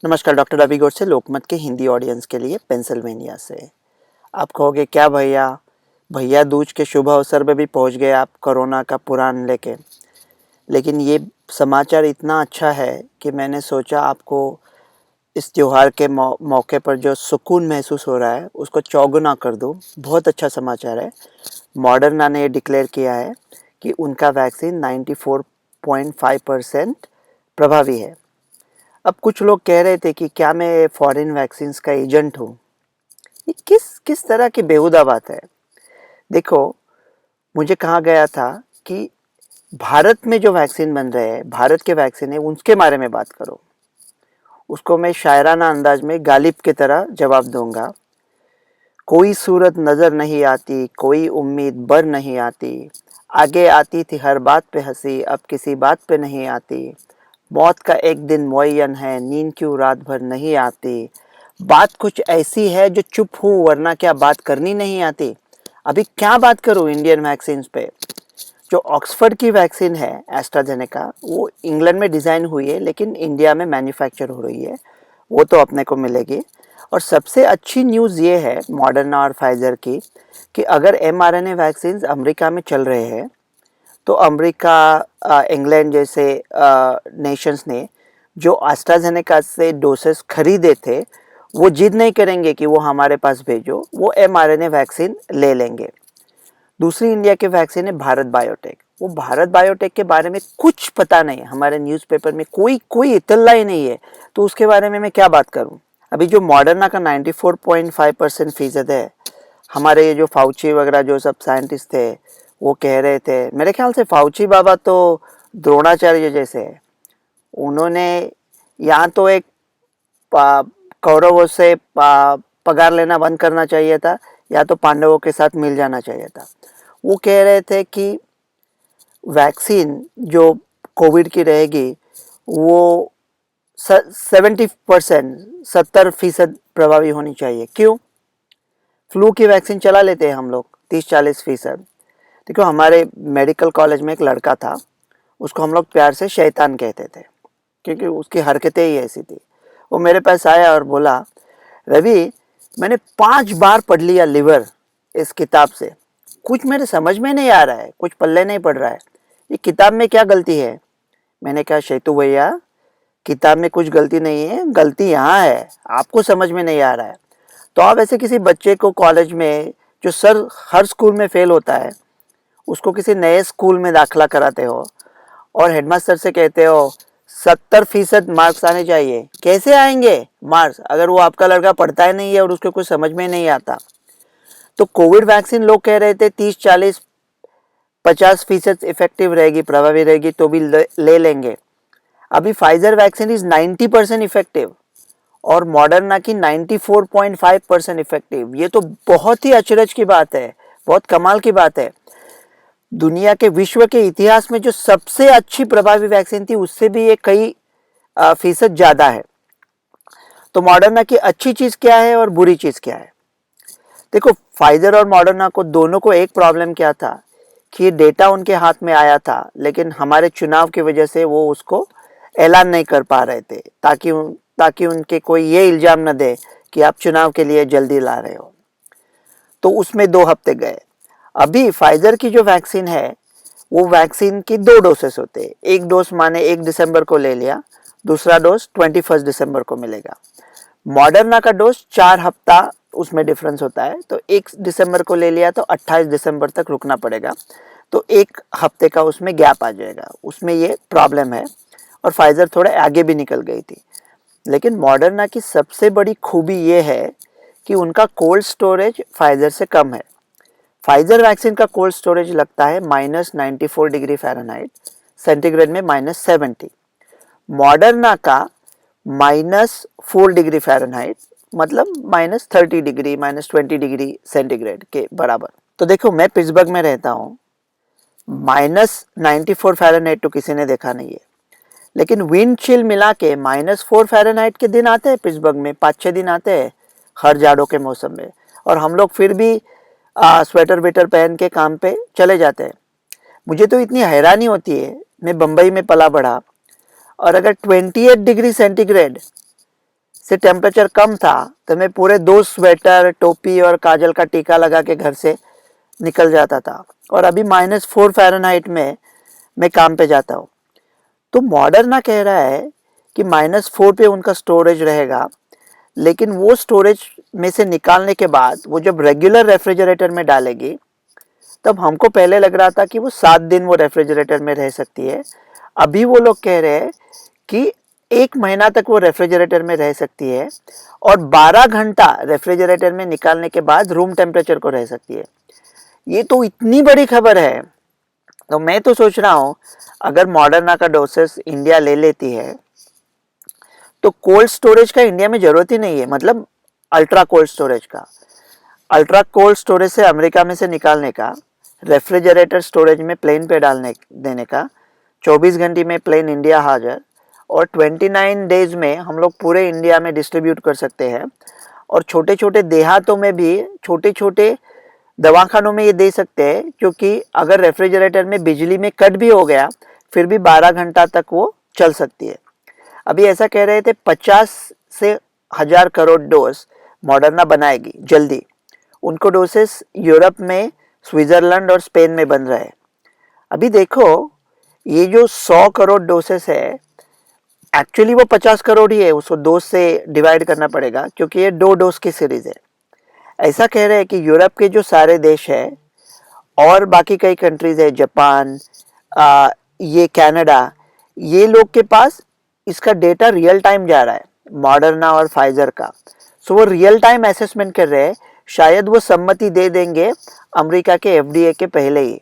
नमस्कार, डॉक्टर रवि गौर से लोकमत के हिंदी ऑडियंस के लिए पेंसिल्वेनिया से। आप कहोगे क्या भैया, भैया दूज के शुभ अवसर पे भी पहुंच गए आप कोरोना का पुराण लेके। लेकिन ये समाचार इतना अच्छा है कि मैंने सोचा आपको इस त्योहार के मौके पर जो सुकून महसूस हो रहा है उसको चौगुना कर दूं। बहुत अच्छा समाचार है। मॉडर्ना ने ये डिक्लेयर किया है कि उनका वैक्सीन 94.5% प्रभावी है। अब कुछ लोग कह रहे थे कि क्या मैं फॉरेन वैक्सीन्स का एजेंट हूँ। ये किस किस तरह की बेहुदा बात है। देखो, मुझे कहा गया था कि भारत में जो वैक्सीन बन रहे हैं, भारत के वैक्सीन है, उसके बारे में बात करो। उसको मैं शायराना अंदाज में गालिब की तरह जवाब दूंगा। कोई सूरत नजर नहीं आती, कोई उम्मीद बर नहीं आती। आगे आती थी हर बात पे हंसी, अब किसी बात पे नहीं आती। मौत का एक दिन मुअय्यन है, नींद क्यों रात भर नहीं आती। बात कुछ ऐसी है जो चुप हूँ, वरना क्या बात करनी नहीं आती। अभी क्या बात करूँ इंडियन वैक्सीन पे। जो ऑक्सफोर्ड की वैक्सीन है एस्ट्राजेनेका, वो इंग्लैंड में डिज़ाइन हुई है लेकिन इंडिया में मैन्युफैक्चर हो रही है। वो तो अपने को मिलेगी। और सबसे अच्छी न्यूज़ ये है मॉडर्ना और फाइजर की कि अगर mRNA वैक्सीन अमेरिका में चल रहे हैं तो अमेरिका, इंग्लैंड जैसे नेशंस ने जो एस्ट्राजेनेका से डोसेस खरीदे थे वो जिद नहीं करेंगे कि वो हमारे पास भेजो, वो mRNA वैक्सीन ले लेंगे। दूसरी इंडिया के वैक्सीन है भारत बायोटेक। वो भारत बायोटेक के बारे में कुछ पता नहीं, हमारे न्यूज़पेपर में कोई कोई इतला ही नहीं है, तो उसके बारे में मैं क्या बात करूं। अभी जो मॉडर्ना का 94.5% है, हमारे ये जो फाउची वगैरह जो सब साइंटिस्ट थे वो कह रहे थे, मेरे ख्याल से फाउची बाबा तो द्रोणाचार्य जैसे है। उन्होंने यहाँ तो एक कौरवों से पगार लेना बंद करना चाहिए था, या तो पांडवों के साथ मिल जाना चाहिए था। वो कह रहे थे कि वैक्सीन जो कोविड की रहेगी वो 70%, 70% प्रभावी होनी चाहिए। क्यों? फ्लू की वैक्सीन चला लेते हैं हम लोग 30-40%। देखो, हमारे मेडिकल कॉलेज में एक लड़का था, उसको हम लोग प्यार से शैतान कहते थे क्योंकि उसकी हरकतें ही ऐसी थी। वो मेरे पास आया और बोला, रवि, मैंने 5 बार पढ़ लिया लिवर इस किताब से, कुछ मेरे समझ में नहीं आ रहा है, कुछ पल्ले नहीं पड़ रहा है, ये किताब में क्या गलती है। मैंने कहा, शैतू भैया, किताब में कुछ गलती नहीं है, गलती यहाँ है, आपको समझ में नहीं आ रहा है। तो आप ऐसे किसी बच्चे को कॉलेज में, जो सर हर स्कूल में फेल होता है, उसको किसी नए स्कूल में दाखिला कराते हो और हेडमास्टर से कहते हो 70% मार्क्स आने चाहिए। कैसे आएंगे मार्क्स अगर वो आपका लड़का पढ़ता ही नहीं है और उसको कुछ समझ में नहीं आता। तो कोविड वैक्सीन लोग कह रहे थे 30-40-50% इफेक्टिव रहेगी, प्रभावी रहेगी, तो भी ले लेंगे। अभी फाइजर वैक्सीन इज 90% इफेक्टिव और मॉडर्ना की 94.5% इफेक्टिव। ये तो बहुत ही अचरज की बात है, बहुत कमाल की बात है। दुनिया के, विश्व के इतिहास में जो सबसे अच्छी प्रभावी वैक्सीन थी उससे भी ये कई फीसद ज़्यादा है। तो मॉडर्ना की अच्छी चीज़ क्या है और बुरी चीज़ क्या है। देखो, फाइजर और मॉडर्ना को दोनों को एक प्रॉब्लम क्या था कि ये डेटा उनके हाथ में आया था लेकिन हमारे चुनाव की वजह से वो उसको ऐलान नहीं कर पा रहे थे, ताकि उनके कोई ये इल्ज़ाम न दे कि आप चुनाव के लिए जल्दी ला रहे हो। तो उसमें 2 हफ्ते गए। अभी फाइजर की जो वैक्सीन है वो वैक्सीन की 2 डोसेस होते हैं। एक डोज माने 1 दिसंबर को ले लिया, दूसरा डोज 21 दिसंबर को मिलेगा। मॉडर्ना का डोज 4 हफ्ता उसमें डिफरेंस होता है, तो 1 दिसंबर को ले लिया तो 28 दिसंबर तक रुकना पड़ेगा, तो 1 हफ्ते का उसमें गैप आ जाएगा। उसमें ये प्रॉब्लम है और फाइजर थोड़े आगे भी निकल गई थी। लेकिन मॉडर्ना की सबसे बड़ी खूबी ये है कि उनका कोल्ड स्टोरेज फाइजर से कम है। फाइजर वैक्सीन का कोल्ड स्टोरेज लगता है -94 डिग्री फ़ारेनहाइट, सेंटीग्रेड में -70। मॉडर्ना का -4 डिग्री फ़ारेनहाइट, मतलब -30 डिग्री, -20 डिग्री सेंटीग्रेड के बराबर। तो देखो, मैं पिट्सबर्ग में रहता हूँ, -94 फ़ारेनहाइट तो किसी ने देखा नहीं है। लेकिन विंड चिल मिला के -4 फ़ारेनहाइट के दिन आते हैं पिट्सबर्ग में, 5-6 दिन आते हैं हर जाड़ों के मौसम में, और हम लोग फिर भी स्वेटर वेटर पहन के काम पे चले जाते हैं। मुझे तो इतनी हैरानी होती है, मैं बम्बई में पला बढ़ा, और अगर 28 डिग्री सेंटीग्रेड से टेम्परेचर कम था तो मैं पूरे 2 स्वेटर, टोपी और काजल का टीका लगा के घर से निकल जाता था, और अभी -4 फ़ारेनहाइट में मैं काम पे जाता हूँ। तो मॉडर्ना कह रहा है कि -4 पे उनका स्टोरेज रहेगा, लेकिन वो स्टोरेज में से निकालने के बाद वो जब रेगुलर रेफ्रिजरेटर में डालेगी, तब हमको पहले लग रहा था कि वो 7 दिन वो रेफ्रिजरेटर में रह सकती है। अभी वो लोग कह रहे हैं कि 1 महीना तक वो रेफ्रिजरेटर में रह सकती है, और 12 घंटा रेफ्रिजरेटर में निकालने के बाद रूम टेम्परेचर को रह सकती है। ये तो इतनी बड़ी खबर है। तो मैं तो सोच रहा हूँ, अगर मॉडर्ना का डोसेस इंडिया ले लेती है तो कोल्ड स्टोरेज का इंडिया में ज़रूरत ही नहीं है, मतलब अल्ट्रा कोल्ड स्टोरेज का। अल्ट्रा कोल्ड स्टोरेज से अमेरिका में से निकालने का, रेफ्रिजरेटर स्टोरेज में प्लेन पे डालने देने का, 24 घंटे में प्लेन इंडिया हाजिर, और 29 डेज में हम लोग पूरे इंडिया में डिस्ट्रीब्यूट कर सकते हैं। और छोटे छोटे देहातों में भी, छोटे छोटे दवाखानों में ये दे सकते हैं, क्योंकि अगर रेफ्रिजरेटर में बिजली में कट भी हो गया फिर भी 12 घंटा तक वो चल सकती है। अभी ऐसा कह रहे थे 50 से 1000 करोड़ डोज मॉडर्ना बनाएगी जल्दी। उनको डोसेस यूरोप में, स्विट्जरलैंड और स्पेन में बन रहे हैं। अभी देखो, ये जो 100 करोड़ डोसेस है, एक्चुअली वो 50 करोड़ ही है, उसको 2 से डिवाइड करना पड़ेगा क्योंकि ये 2 डोज की सीरीज है। ऐसा कह रहे हैं कि यूरोप के जो सारे देश है और बाकी कई कंट्रीज है, जापान, ये कनाडा, ये लोग के पास इसका डेटा रियल टाइम जा रहा है, मॉडर्ना और फाइजर का। सो वो रियल टाइम असेसमेंट कर रहे हैं, शायद वो सम्मति दे देंगे अमेरिका के एफडीए के पहले ही।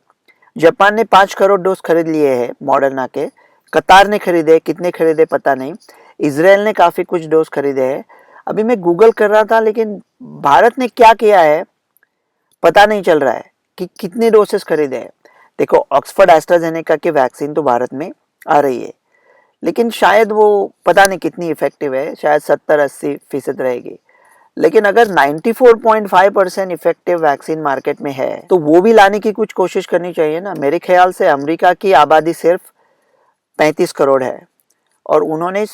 जापान ने 5 करोड़ डोज खरीद लिए हैं मॉडर्ना के, कतार ने खरीदे, कितने खरीदे पता नहीं, इजराइल ने काफ़ी कुछ डोज खरीदे हैं। अभी मैं गूगल कर रहा था, लेकिन भारत ने क्या किया है पता नहीं चल रहा है कि कितने डोसेस खरीदे हैं। देखो, ऑक्सफोर्ड एस्ट्राजेनेका की वैक्सीन तो भारत में आ रही है, लेकिन शायद वो पता नहीं कितनी इफेक्टिव है, शायद 70-80% रहेगी। लेकिन अगर 94.5% इफेक्टिव वैक्सीन मार्केट में है तो वो भी लाने की कुछ कोशिश करनी चाहिए ना। मेरे ख्याल से अमेरिका की आबादी सिर्फ 35 करोड़ है, और उन्होंने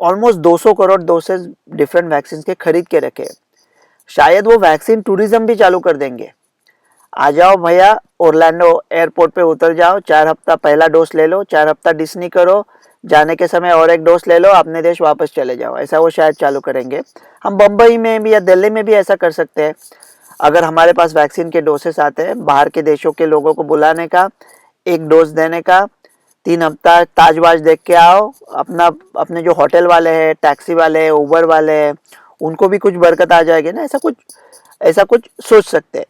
almost 200 crore dosage different vaccine के खरीद के रखे। शायद वो वैक्सीन टूरिज्म भी चालू कर देंगे। आ जाओ भैया, ओरलैंडो एयरपोर्ट पे उतर जाओ, 4 हफ्ता पहला डोज ले लो, 4 हफ्ता डिस्नी करो, जाने के समय और एक डोज ले लो, अपने देश वापस चले जाओ। ऐसा वो शायद चालू करेंगे। हम बम्बई में भी या दिल्ली में भी ऐसा कर सकते हैं। अगर हमारे पास वैक्सीन के डोसेस आते हैं, बाहर के देशों के लोगों को बुलाने का, एक डोज देने का, 3 हफ्ता ताजवाज देख के आओ। अपने जो होटल वाले हैं, टैक्सी वाले हैं, उबर वाले हैं, उनको भी कुछ बरकत आ जाएगी ना। ऐसा कुछ सोच सकते हैं।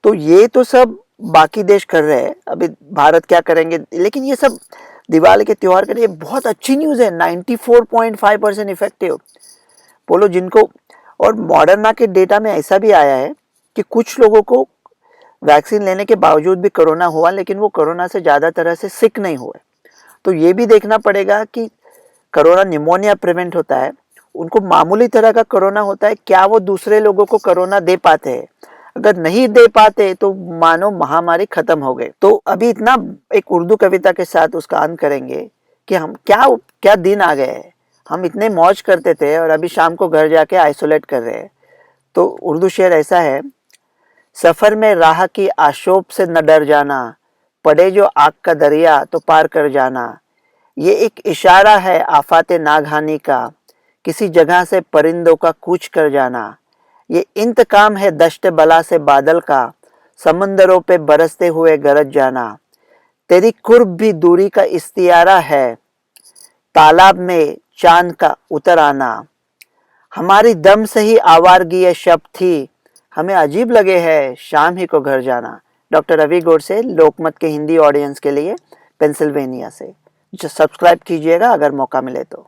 तो ये तो सब बाकी देश कर रहे हैं, अभी भारत क्या करेंगे। लेकिन ये सब दिवाली के त्यौहार के लिए बहुत अच्छी न्यूज़ है। 94.5% इफेक्टिव बोलो जिनको। और मॉडर्ना के डेटा में ऐसा भी आया है कि कुछ लोगों को वैक्सीन लेने के बावजूद भी कोरोना हुआ, लेकिन वो कोरोना से ज़्यादा तरह से सिक नहीं हुए। तो ये भी देखना पड़ेगा कि कोरोना निमोनिया प्रिवेंट होता है, उनको मामूली तरह का कोरोना होता है, क्या वो दूसरे लोगों को कोरोना दे पाते हैं। अगर नहीं दे पाते तो मानो महामारी खत्म हो गई। तो अभी इतना एक उर्दू कविता के साथ उसका अंत करेंगे कि हम क्या क्या दिन आ गए हैं। हम इतने मौज करते थे और अभी शाम को घर जाके आइसोलेट कर रहे हैं। तो उर्दू शेर ऐसा है, सफ़र में राह की आशोब से न डर जाना, पड़े जो आग का दरिया तो पार कर जाना। ये एक इशारा है आफाते नागहानी का, किसी जगह से परिंदों का कूच कर जाना। ये इंतकाम है दश्त बला से बादल का, समंदरों पे बरसते हुए गरज जाना। तेरी कुर्ब भी दूरी का इस्तियारा है, तालाब में चांद का उतर आना। हमारी दम से ही आवारगी ये शब थी, हमें अजीब लगे है शाम ही को घर जाना। डॉक्टर रवि गोडसे, लोकमत के हिंदी ऑडियंस के लिए, पेंसिल्वेनिया से। सब्सक्राइब कीजिएगा अगर मौका मिले तो।